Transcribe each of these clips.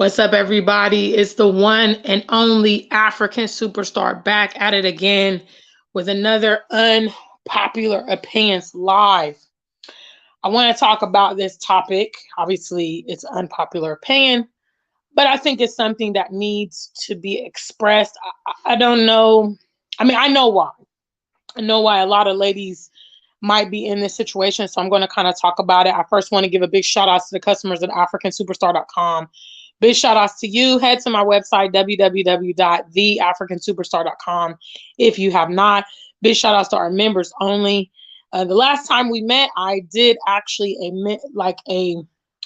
What's up, everybody? It's the one and only African superstar back at it again with another Unpopular Opinions live. I want to talk about this topic. Obviously, it's an unpopular opinion, but I think it's something that needs to be expressed. I don't know. I mean, I know why. I know why a lot of ladies might be in this situation. So I'm going to kind of talk about it. I first want to give a big shout out to the customers at africansuperstar.com. Big shout outs to you. Head to my website, www.theafricansuperstar.com. If you have not, big shout outs to our members only. The last time we met, I did actually a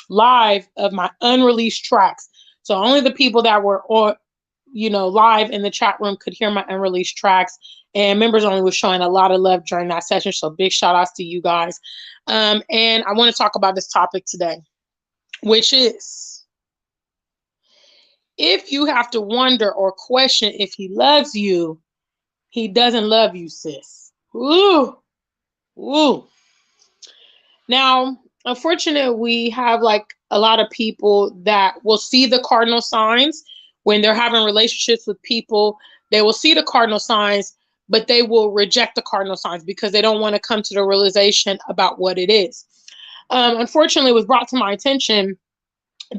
live of my unreleased tracks. So only the people that were live in the chat room could hear my unreleased tracks, and members only was showing a lot of love during that session. So big shout outs to you guys. And I want to talk about this topic today, which is, if you have to wonder or question if he loves you, he doesn't love you, sis. Ooh, ooh. Now, unfortunately, we have a lot of people that will see the cardinal signs when they're having relationships with people. They will see the cardinal signs, but they will reject the cardinal signs because they don't want to come to the realization about what it is. Unfortunately, it was brought to my attention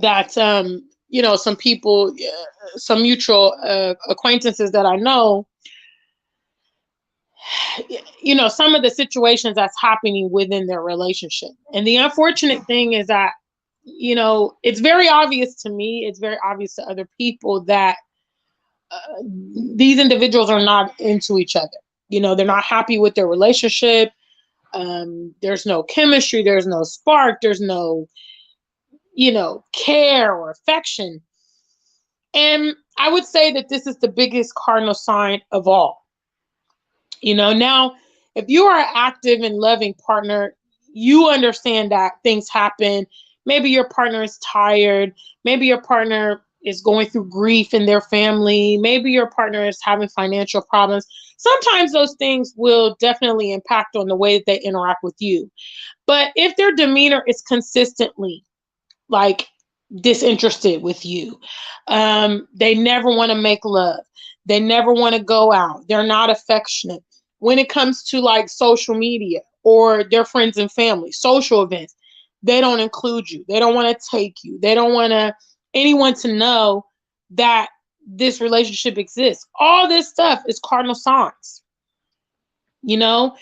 that some people, some mutual acquaintances that I know, some of the situations that's happening within their relationship. And the unfortunate thing is that, it's very obvious to me, it's very obvious to other people that these individuals are not into each other. They're not happy with their relationship. There's no chemistry, there's no spark, there's no care or affection. And I would say that this is the biggest cardinal sign of all. Now, if you are an active and loving partner, you understand that things happen. Maybe your partner is tired. Maybe your partner is going through grief in their family. Maybe your partner is having financial problems. Sometimes those things will definitely impact on the way that they interact with you. But if their demeanor is consistently disinterested with you. They never want to make love. They never want to go out. They're not affectionate. When it comes to social media or their friends and family, social events, they don't include you. They don't want to take you. They don't want anyone to know that this relationship exists. All this stuff is cardinal signs. Big shout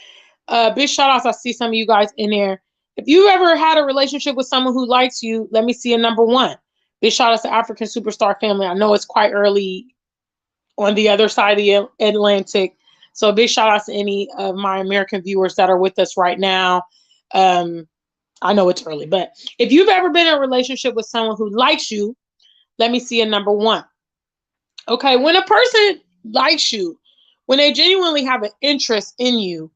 outs. I see some of you guys in there. If you've ever had a relationship with someone who likes you, let me see a number one. Big shout outs to African Superstar family. I know it's quite early on the other side of the Atlantic. So big shout outs to any of my American viewers that are with us right now. I know it's early, but if you've ever been in a relationship with someone who likes you, let me see a number one. Okay, when a person likes you, when they genuinely have an interest in you,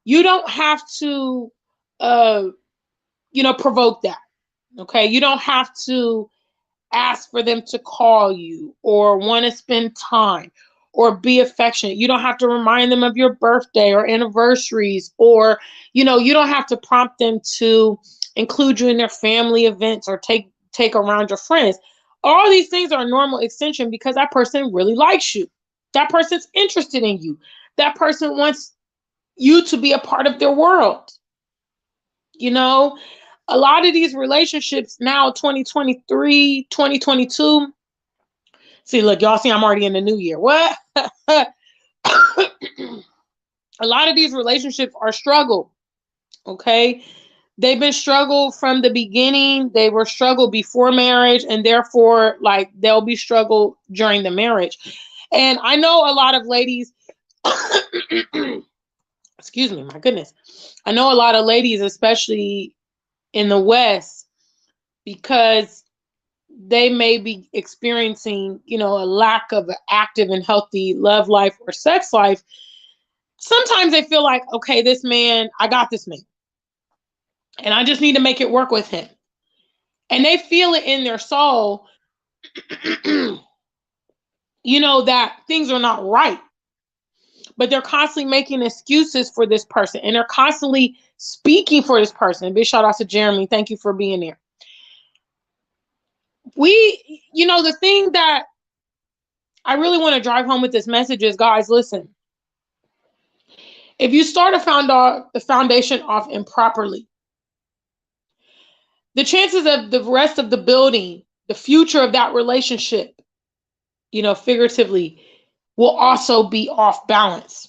you don't have to provoke that. Okay. You don't have to ask for them to call you or want to spend time or be affectionate. You don't have to remind them of your birthday or anniversaries, or, you don't have to prompt them to include you in their family events or take around your friends. All these things are a normal extension because that person really likes you. That person's interested in you. That person wants you to be a part of their world. A lot of these relationships now, 2023, 2022. See, look, y'all see I'm already in the new year. What? A lot of these relationships are struggle. Okay. They've been struggle from the beginning. They were struggle before marriage, and therefore, they'll be struggle during the marriage. And I know a lot of ladies, excuse me, my goodness. I know a lot of ladies, especially in the West, because they may be experiencing, a lack of an active and healthy love life or sex life. Sometimes they feel like, okay, this man, I got this man, and I just need to make it work with him. And they feel it in their soul, that things are not right. But they're constantly making excuses for this person, and they're constantly speaking for this person. Big shout out to Jeremy. Thank you for being there. the thing that I really want to drive home with this message is, guys, listen, if you start the foundation off improperly, the chances of the rest of the building, the future of that relationship, figuratively, will also be off balance.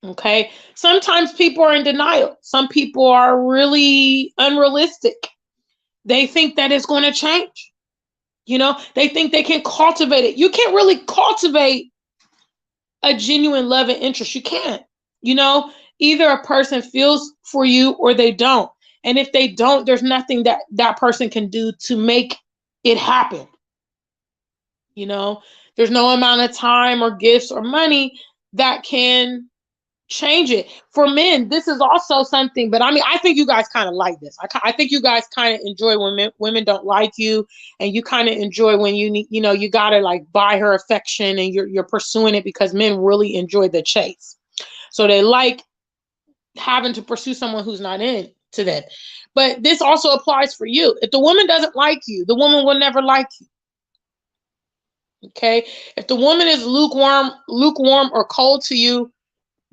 Okay. Sometimes people are in denial. Some people are really unrealistic. They think that it's going to change. They think they can cultivate it. You can't really cultivate a genuine love and interest. You can't. Either a person feels for you or they don't. And if they don't, there's nothing that person can do to make it happen. There's no amount of time or gifts or money that can change it. For men, this is also something, but I think you guys kind of like this. I think you guys kind of enjoy when women don't like you, and you kind of enjoy when you need, you got to like buy her affection, and you're pursuing it, because men really enjoy the chase. So they like having to pursue someone who's not into them. But this also applies for you. If the woman doesn't like you, the woman will never like you. Okay? If the woman is lukewarm or cold to you,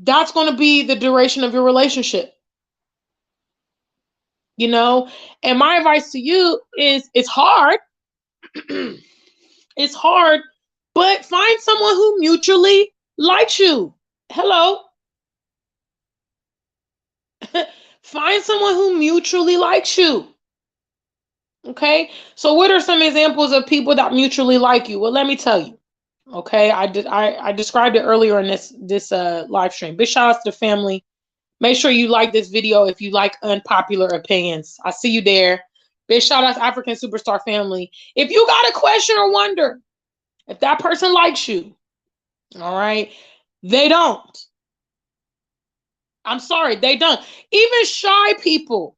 that's going to be the duration of your relationship. And my advice to you is, it's hard. It's hard, but find someone who mutually likes you. Hello. Find someone who mutually likes you. Okay? So what are some examples of people that mutually like you? Well, let me tell you. Okay? I described it earlier in this live stream. Big shout out to the family. Make sure you like this video if you like Unpopular Opinions. I see you there. Big shout out to African Superstar family. If you got a question or wonder if that person likes you, all right, they don't. I'm sorry, they don't. Even shy people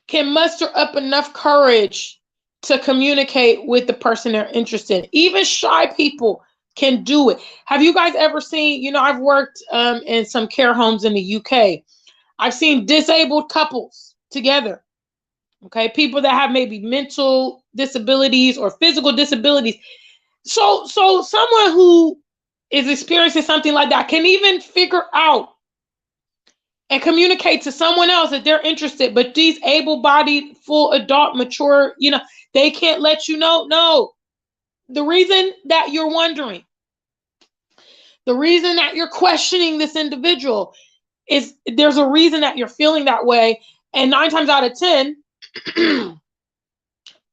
can muster up enough courage to communicate with the person they're interested in. Even shy people can do it. Have you guys ever seen, I've worked in some care homes in the UK. I've seen disabled couples together. Okay, people that have maybe mental disabilities or physical disabilities. So someone who is experiencing something like that can even figure out and communicate to someone else that they're interested. But these able-bodied, full adult, mature, they can't let you know. No. The reason that you're wondering, the reason that you're questioning this individual is there's a reason that you're feeling that way. And 9 times out of 10,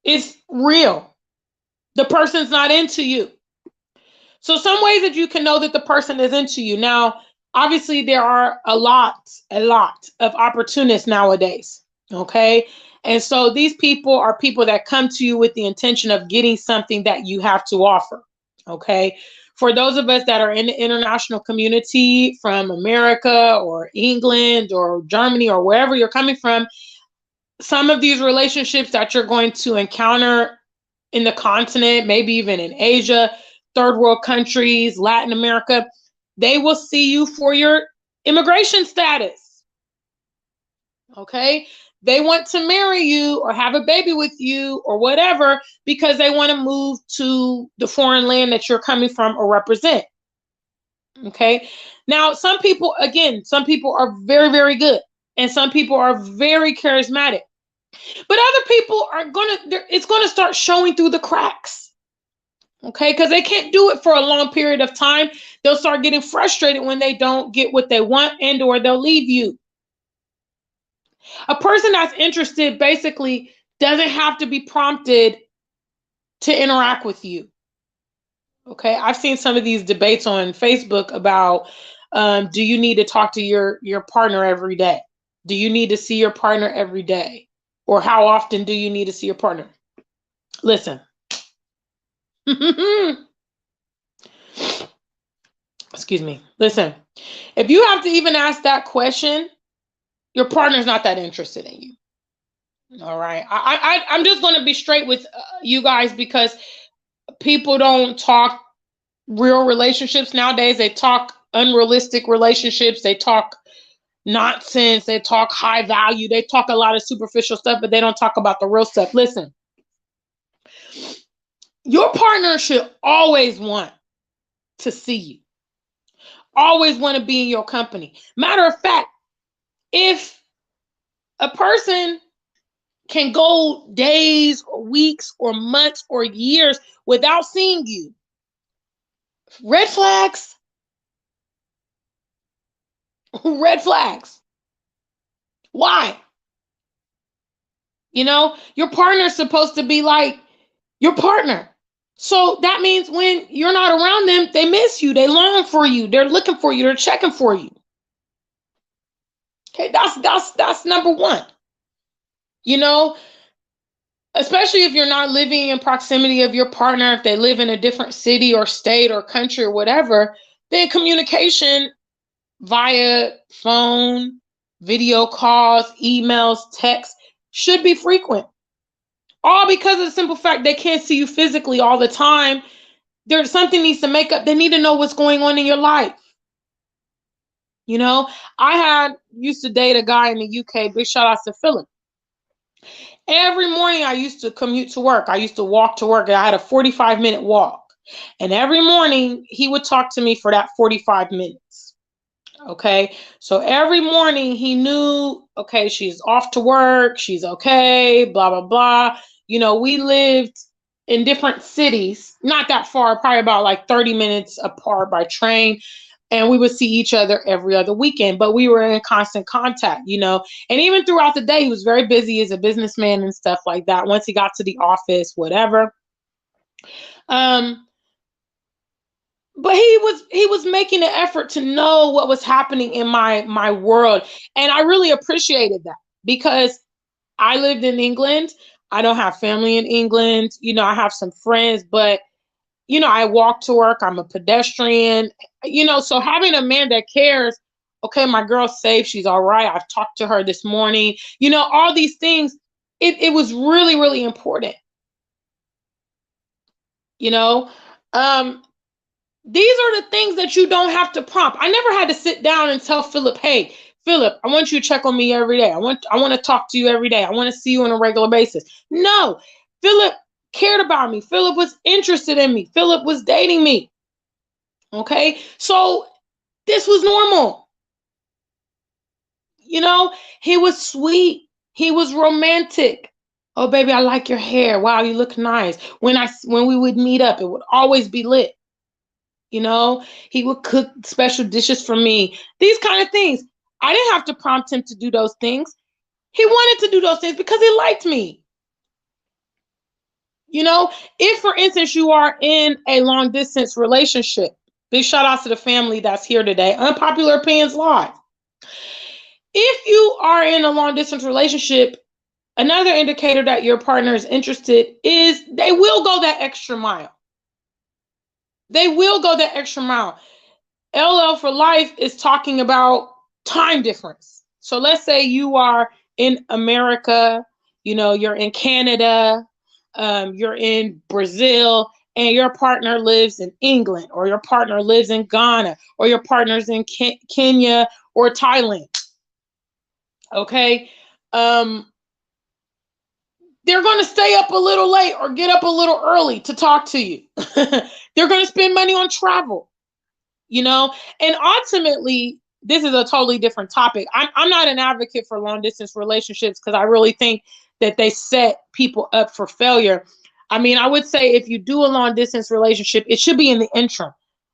it's real. The person's not into you. So some ways that you can know that the person is into you. Now, obviously, there are a lot of opportunists nowadays. Okay. And so these people are people that come to you with the intention of getting something that you have to offer. Okay. For those of us that are in the international community from America or England or Germany or wherever you're coming from, some of these relationships that you're going to encounter in the continent, maybe even in Asia, third world countries, Latin America, they will see you for your immigration status. Okay? They want to marry you or have a baby with you or whatever because they want to move to the foreign land that you're coming from or represent. Okay? Now, some people are very, very good, and some people are very charismatic. But other people it's going to start showing through the cracks. Okay? Because they can't do it for a long period of time. They'll start getting frustrated when they don't get what they want, and or they'll leave you. A person that's interested basically doesn't have to be prompted to interact with you. Okay? I've seen some of these debates on Facebook about do you need to talk to your partner every day? Do you need to see your partner every day? Or how often do you need to see your partner? Listen. Excuse me. Listen. If you have to even ask that question, your partner's not that interested in you. All right. I'm just going to be straight with you guys because people don't talk real relationships nowadays. They talk unrealistic relationships. They talk nonsense. They talk high value. They talk a lot of superficial stuff, but they don't talk about the real stuff. Listen, Your partner should always want to see you, always want to be in your company. Matter of fact, if a person can go days or weeks or months or years without seeing you, red flags, red flags. Why? Your partner's supposed to be like your partner. So that means when you're not around them, they miss you, they long for you, they're looking for you, they're checking for you. Okay, that's number one. You know, especially if you're not living in proximity of your partner, if they live in a different city or state or country or whatever, then communication via phone, video calls, emails, texts should be frequent. All because of the simple fact they can't see you physically all the time. There's something needs to make up. They need to know what's going on in your life. I used to date a guy in the UK. Big shout out to Philip. Every morning I used to commute to work. I used to walk to work. I had a 45-minute walk. And every morning he would talk to me for that 45 minutes. Okay. So every morning he knew, okay, she's off to work. She's okay, blah, blah, blah. We lived in different cities, not that far, probably about like 30 minutes apart by train. And we would see each other every other weekend, but we were in constant contact, and even throughout the day, he was very busy as a businessman and stuff like that. Once he got to the office, whatever. But he was making an effort to know what was happening in my world. And I really appreciated that because I lived in England. I don't have family in England. I have some friends, but I walk to work. I'm a pedestrian, so having a man that cares, okay, my girl's safe. She's all right. I've talked to her this morning, all these things. It was really, really important. These are the things that you don't have to prompt. I never had to sit down and tell Philip, hey, Philip, I want you to check on me every day. I want to talk to you every day. I want to see you on a regular basis. No, Philip cared about me. Philip was interested in me. Philip was dating me. Okay, so this was normal. He was sweet. He was romantic. Oh, baby, I like your hair. Wow, you look nice. When we would meet up, it would always be lit. He would cook special dishes for me. These kind of things. I didn't have to prompt him to do those things. He wanted to do those things because he liked me. If, for instance, you are in a long distance relationship, big shout out to the family that's here today. Unpopular Opinions Live. If you are in a long distance relationship, another indicator that your partner is interested is they will go that extra mile. They will go that extra mile. LL for life is talking about time difference. So let's say you are in America, you're in Canada, you're in Brazil, and your partner lives in England, or your partner lives in Ghana, or your partner's in Kenya or Thailand. Okay. They're going to stay up a little late or get up a little early to talk to you. They're going to spend money on travel. And ultimately, this is a totally different topic. I'm not an advocate for long distance relationships because I really think that they set people up for failure. I mean, I would say if you do a long distance relationship, it should be in the interim.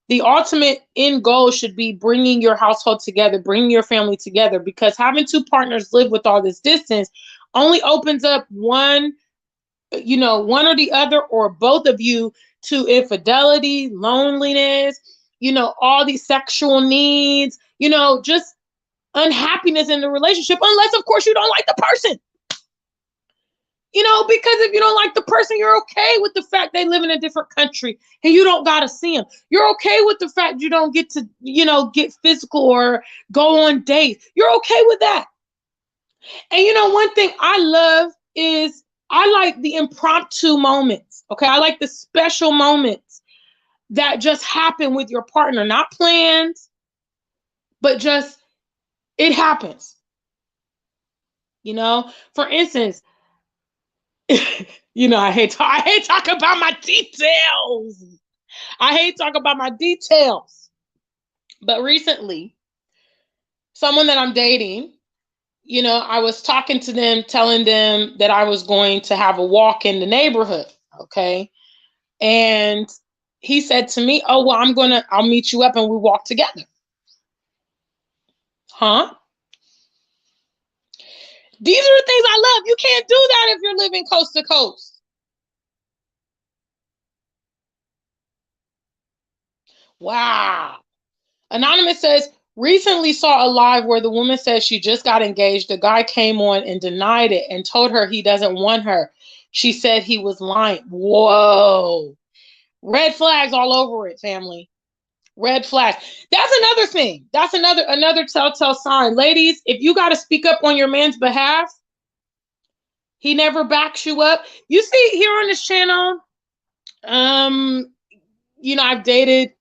The ultimate end goal should be bringing your household together, bringing your family together, because having two partners live with all this distance only opens up one or the other or both of you to infidelity, loneliness, all these sexual needs, just unhappiness in the relationship, unless, of course, you don't like the person. Because if you don't like the person, you're okay with the fact they live in a different country and you don't got to see them. You're okay with the fact you don't get to, get physical or go on dates. You're okay with that. And one thing I love is I like the impromptu moments. Okay. I like the special moments that just happen with your partner, not planned, but just it happens. For instance, I hate talking about my details. I hate talking about my details. But recently, someone that I'm dating, I was talking to them, telling them that I was going to have a walk in the neighborhood. Okay. And he said to me, "Oh, well, I'll meet you up and we walk together." Huh? These are the things I love. You can't do that if you're living coast to coast. Wow. Anonymous says, recently saw a live where the woman says she just got engaged. The guy came on and denied it and told her he doesn't want her. She said he was lying. Whoa. Red flags all over it, family. Red flags. That's another thing. That's another telltale sign. Ladies, if you got to speak up on your man's behalf, he never backs you up. You see here on this channel, I've dated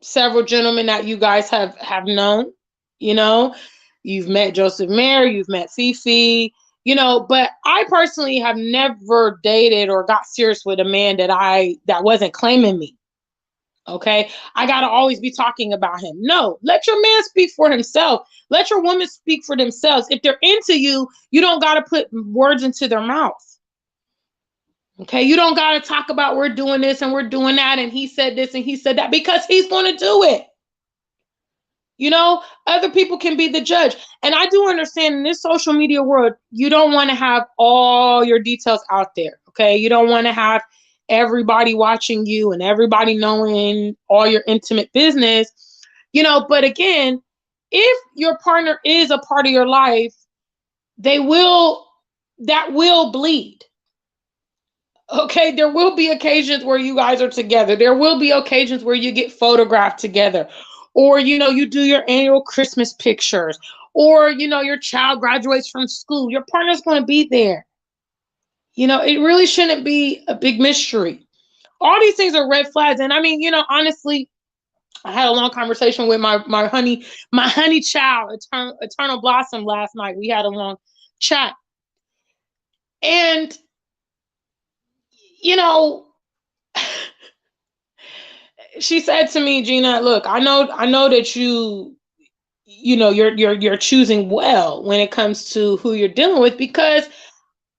several gentlemen that you guys have known. You've met Joseph Mayer, you've met Fifi, but I personally have never dated or got serious with a man that wasn't claiming me. Okay. I got to always be talking about him. No, let your man speak for himself. Let your woman speak for themselves. If they're into you, you don't got to put words into their mouth. Okay. You don't got to talk about we're doing this and we're doing that. And he said this and he said that, because he's going to do it. Other people can be the judge. And I do understand in this social media world, you don't want to have all your details out there. Okay. You don't want to have everybody watching you and everybody knowing all your intimate business, but again, if your partner is a part of your life, that will bleed. Okay. There will be occasions where you guys are together. There will be occasions where you get photographed together, or, you do your annual Christmas pictures, or, your child graduates from school. Your partner's going to be there. It really shouldn't be a big mystery. All these things are red flags. And I mean, honestly, I had a long conversation with my honey child, Eternal Blossom, last night. We had a long chat. And, she said to me, Gina, look, I know that you're choosing well when it comes to who you're dealing with, because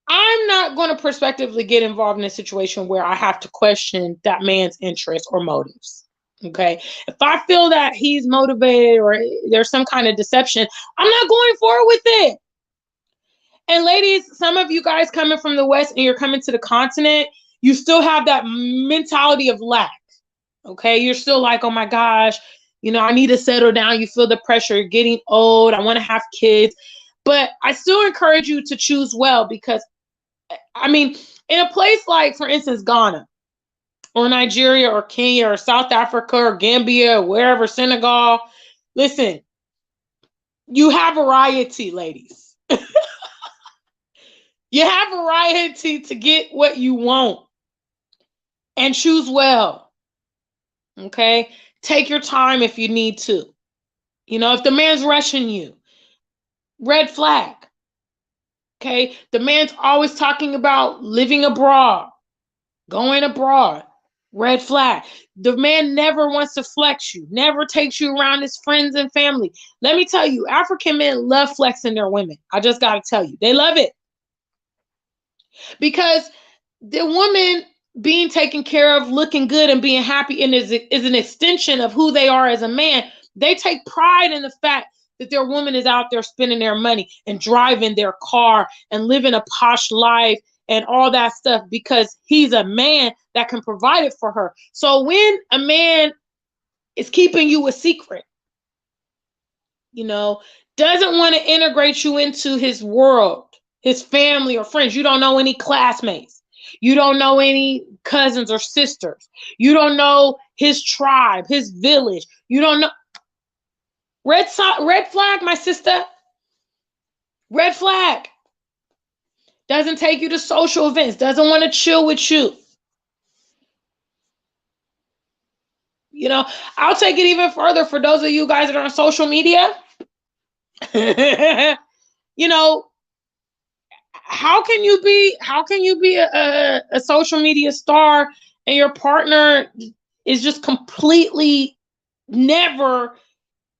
I'm not going to prospectively get involved in a situation where I have to question that man's interests or motives. Okay. If I feel that he's motivated or there's some kind of deception, I'm not going forward with it. And ladies, some of you guys coming from the West and you're coming to the continent, you still have that mentality of lack. Okay. You're still like, oh my gosh, I need to settle down. You feel the pressure, you're getting old. I want to have kids. But I still encourage you to choose well, because I mean, in a place like, for instance, Ghana or Nigeria or Kenya or South Africa or Gambia or wherever, Senegal, listen, you have variety, ladies. You have variety to get what you want, and choose well. Okay. Take your time if you need to. If the man's rushing you, red flag. Okay. The man's always talking about living abroad, going abroad, red flag. The man never wants to flex you, never takes you around his friends and family. Let me tell you, African men love flexing their women. I just got to tell you, they love it. Because the woman being taken care of, looking good and being happy, and is an extension of who they are as a man. They take pride in the fact that their woman is out there spending their money and driving their car and living a posh life and all that stuff, because he's a man that can provide it for her. So when a man is keeping you a secret, doesn't want to integrate you into his world, his family or friends, you don't know any classmates, you don't know any cousins or sisters, you don't know his tribe, his village, you don't know. Red flag, my sister. Red flag. Doesn't take you to social events, doesn't want to chill with you. I'll take it even further for those of you guys that are on social media. how can you be a social media star and your partner is just completely never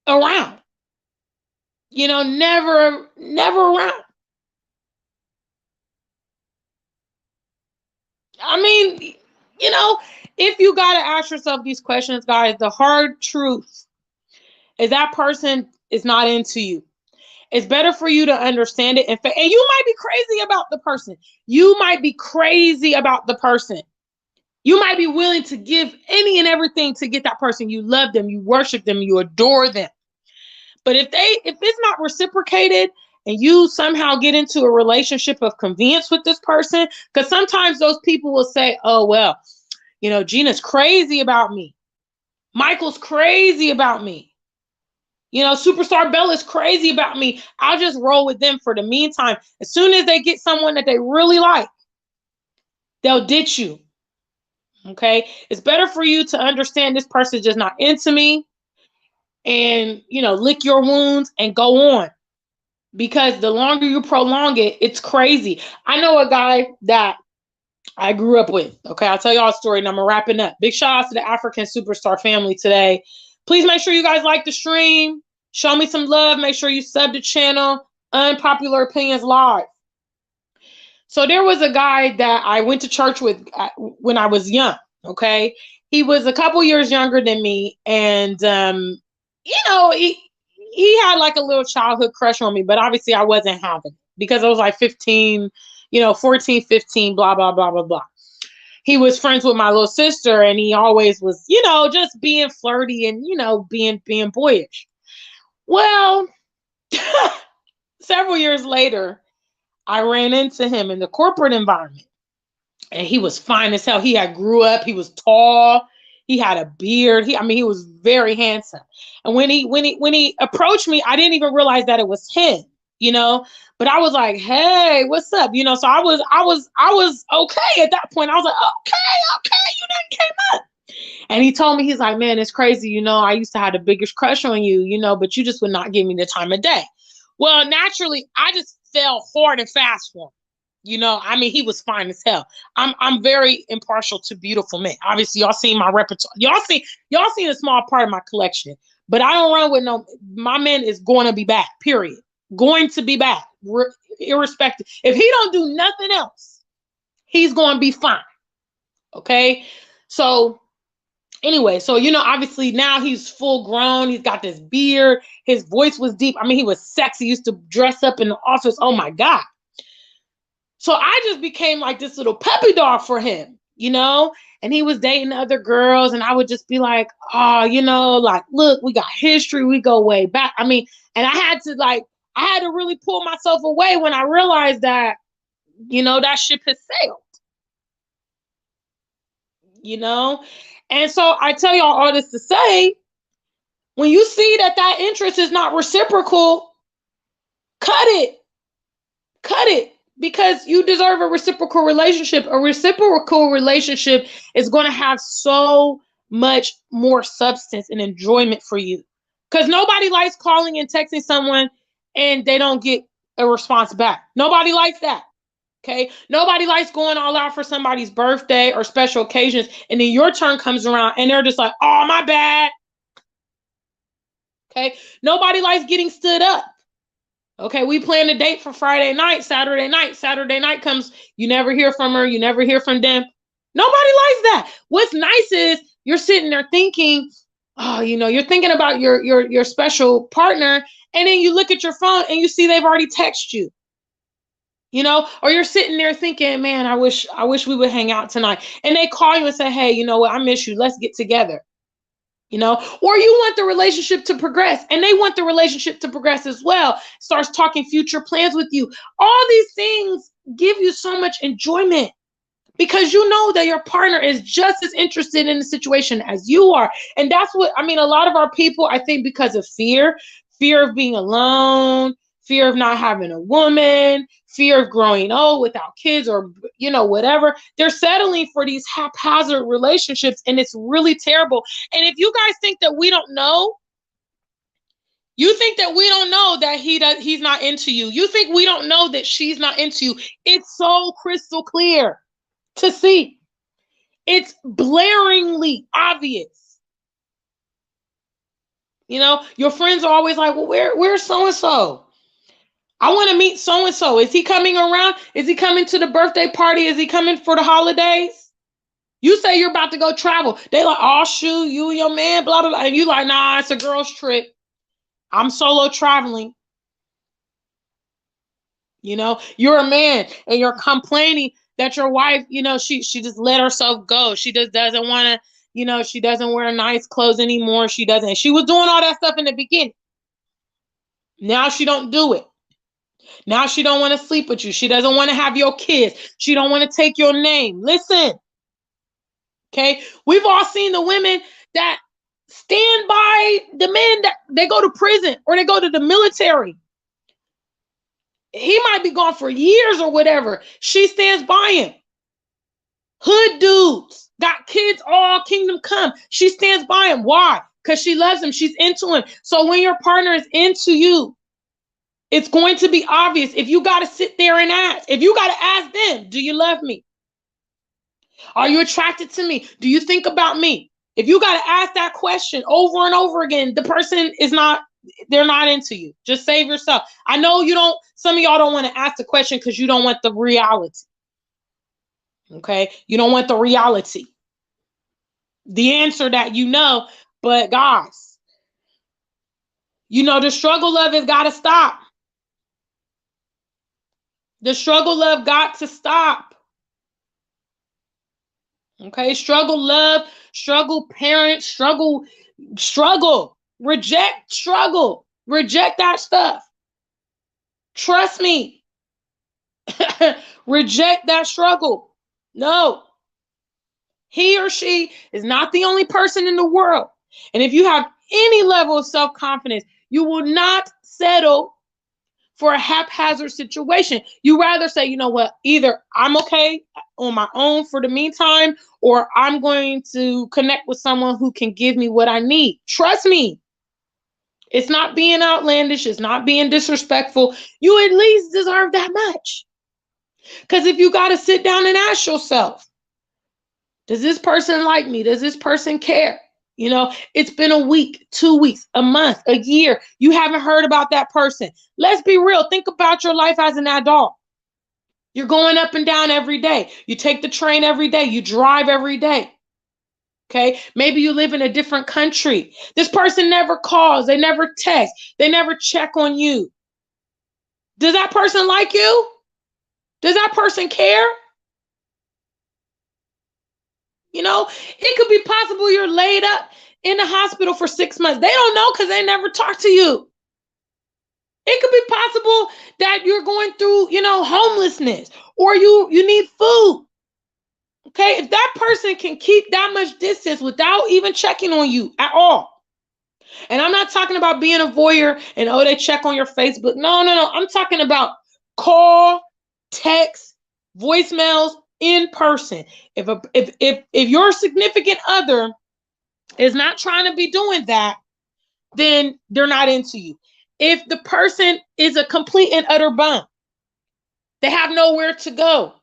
around? Never around. I mean, if you got to ask yourself these questions, guys, the hard truth is that person is not into you. It's better for you to understand it. And you might be crazy about the person. You might be crazy about the person. You might be willing to give any and everything to get that person. You love them, you worship them, you adore them. But if it's not reciprocated and you somehow get into a relationship of convenience with this person, because sometimes those people will say, oh, well, Gina's crazy about me. Michael's crazy about me. Superstar Bella's crazy about me. I'll just roll with them for the meantime. As soon as they get someone that they really like, they'll ditch you. Okay? It's better for you to understand this person's just not into me and, lick your wounds and go on. Because the longer you prolong it, it's crazy. I know a guy that I grew up with. Okay, I'll tell y'all a story and I'm wrapping up. Big shout out to the African superstar family today. Please make sure you guys like the stream. Show me some love. Make sure you sub the channel. Unpopular Opinions Live. So there was a guy that I went to church with when I was young. Okay, he was a couple years younger than me, and he had like a little childhood crush on me, but obviously I wasn't having it because I was like 15, 14, 15, blah, blah, blah, blah, blah. He was friends with my little sister and he always was, just being flirty and, being boyish. Well, several years later, I ran into him in the corporate environment and he was fine as hell. He had grew up. He was tall. He had a beard. He was very handsome. And when he approached me, I didn't even realize that it was him, but I was like, hey, what's up? So I was okay at that point. I was like, okay, you done came up. And he told me, he's like, man, it's crazy. I used to have the biggest crush on you, but you just would not give me the time of day. Well, naturally, I just fell hard and fast for him. He was fine as hell. I'm very impartial to beautiful men. Obviously, y'all seen my repertoire. Y'all seen a small part of my collection. But I don't run with my man is going to be bad, period. Going to be bad, irrespective. If he don't do nothing else, he's going to be fine. Okay? So, anyway, obviously now he's full grown. He's got this beard. His voice was deep. He was sexy. He used to dress up in the office. Oh, my God. So I just became like this little puppy dog for him, and he was dating other girls. And I would just be like, oh, like, look, we got history. We go way back. And I had to really pull myself away when I realized that, that ship has sailed, And so I tell y'all all this to say, when you see that interest is not reciprocal, cut it. Because you deserve a reciprocal relationship. A reciprocal relationship is going to have so much more substance and enjoyment for you. Because nobody likes calling and texting someone and they don't get a response back. Nobody likes that. Okay? Nobody likes going all out for somebody's birthday or special occasions. And then your turn comes around and they're just like, oh, my bad. Okay? Nobody likes getting stood up. Okay, we planned a date for Friday night, Saturday night. Saturday night comes, you never hear from her, you never hear from them. Nobody likes that. What's nice is you're sitting there thinking, oh, you're thinking about your special partner, and then you look at your phone and you see they've already texted you. Or you're sitting there thinking, man, I wish we would hang out tonight. And they call you and say, hey, you know what, I miss you. Let's get together. Or you want the relationship to progress and they want the relationship to progress as well. Starts talking future plans with you. All these things give you so much enjoyment because you know that your partner is just as interested in the situation as you are. And that's what, a lot of our people, I think because of fear of being alone, fear of not having a woman, fear of growing old without kids or, whatever. They're settling for these haphazard relationships and it's really terrible. And if you guys think that we don't know, You think that we don't know that he's not into you. You think we don't know that she's not into you. It's so crystal clear to see. It's blaringly obvious. You know, your friends are always like, well, where's so-and-so? I want to meet so-and-so. Is he coming around? Is he coming to the birthday party? Is he coming for the holidays? You say you're about to go travel. They like, oh, shoot, you and your man, blah, blah, blah. And you like, nah, it's a girl's trip. I'm solo traveling. You know, you're a man and you're complaining that your wife, you know, she just let herself go. She just doesn't want to, you know, she doesn't wear nice clothes anymore. She doesn't. She was doing all that stuff in the beginning. Now she don't do it. Now she don't want to sleep with you. She doesn't want to have your kids. She don't want to take your name. Listen. Okay? We've all seen the women that stand by the men that they go to prison or they go to the military. He might be gone for years or whatever. She stands by him. Hood dudes got kids, all kingdom come. She stands by him. Why? Because she loves him. She's into him. So when your partner is into you, it's going to be obvious. If you got to sit there and ask, if you got to ask them, do you love me? Are you attracted to me? Do you think about me? If you got to ask that question over and over again, the person is not, they're not into you. Just save yourself. I know you don't, some of y'all don't want to ask the question because you don't want the reality. Okay? You don't want the reality. The answer that you know, but guys, you know, the struggle love has got to stop. The struggle love got to stop. Okay? Struggle love, struggle parent, struggle. Reject struggle. Reject that stuff. Trust me. Reject that struggle. No. He or she is not the only person in the world. And if you have any level of self-confidence, you will not settle for a haphazard situation. You rather say, you know what, either I'm okay on my own for the meantime, or I'm going to connect with someone who can give me what I need. Trust me. It's not being outlandish. It's not being disrespectful. You at least deserve that much. Because if you got to sit down and ask yourself, does this person like me? Does this person care? You know, it's been a week, 2 weeks, a month, a year. You haven't heard about that person. Let's be real. Think about your life as an adult. You're going up and down every day. You take the train every day. You drive every day. Okay, maybe you live in a different country. This person never calls. They never text. They never check on you. Does that person like you? Does that person care? You know, it could be possible you're laid up in the hospital for 6 months. They don't know because they never talk to you. It could be possible that you're going through, you know, homelessness, or you need food. Okay, if that person can keep that much distance without even checking on you at all. And I'm not talking about being a voyeur and, oh, they check on your Facebook. No. I'm talking about call, text, voicemails, in person. If your significant other is not trying to be doing that, then they're not into you. If the person is a complete and utter bum, they have nowhere to go,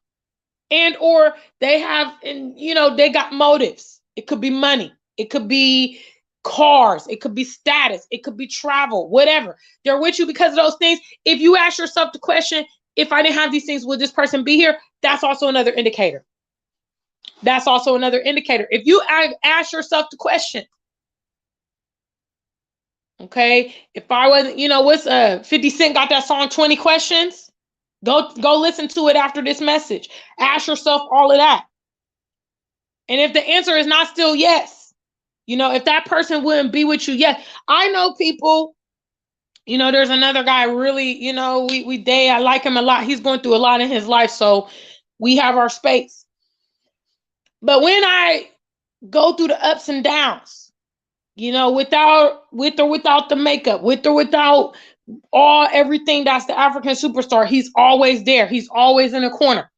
and or they have, and you know, they got motives. It could be money, it could be cars, it could be status, it could be travel, whatever. They're with you because of those things. If you ask yourself the question, if I didn't have these things, would this person be here? That's also another indicator. That's also another indicator. If you ask yourself the question, okay, if I wasn't, you know, what's 50 Cent got that song 20 Questions? Go listen to it after this message. Ask yourself all of that. And if the answer is not still yes, you know, if that person wouldn't be with you, yes. I know people, you know, there's another guy really, you know, we date. I like him a lot. He's going through a lot in his life, so we have our space. But when I go through the ups and downs, you know, with or without the makeup, with or without everything that's the African superstar, he's always there. He's always in the corner.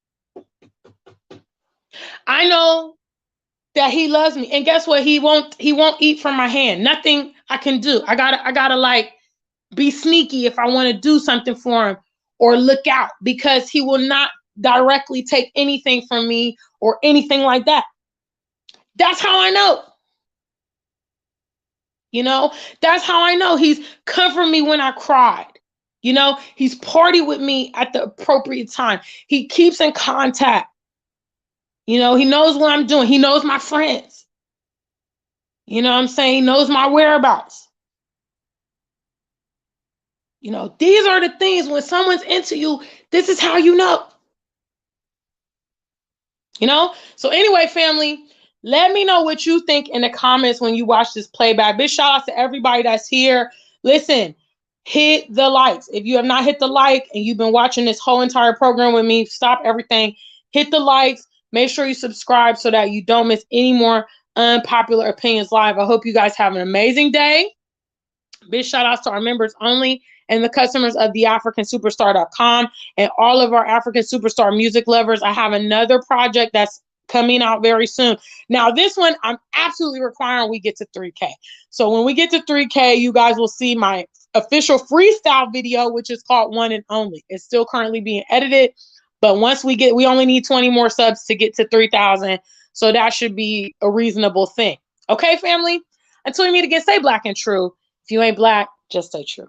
I know that he loves me. And guess what? He won't eat from my hand. Nothing I can do. I gotta like be sneaky if I want to do something for him or look out, because he will not directly take anything from me or anything like that. That's how I know. That's how I know he's comforted me when I cried. He's partied with me at the appropriate time. He keeps in contact. He knows what I'm doing. He knows my friends. You know what I'm saying? He knows my whereabouts. These are the things when someone's into you, this is how you know. So anyway, family, let me know what you think in the comments when you watch this playback. Big shout out to everybody that's here. Listen, hit the likes. If you have not hit the like and you've been watching this whole entire program with me, stop everything, hit the likes, make sure you subscribe so that you don't miss any more Unpopular Opinions Live. I hope you guys have an amazing day. Big shout outs to our members only and the customers of the AfrikanSuperstar.com and all of our African Superstar music lovers. I have another project that's coming out very soon. Now, this one, I'm absolutely requiring we get to 3K. So when we get to 3K, you guys will see my official freestyle video, which is called One and Only. It's still currently being edited, but once we only need 20 more subs to get to 3,000. So that should be a reasonable thing. Okay, family? Until we meet again, stay black and true. If you ain't black, just stay true.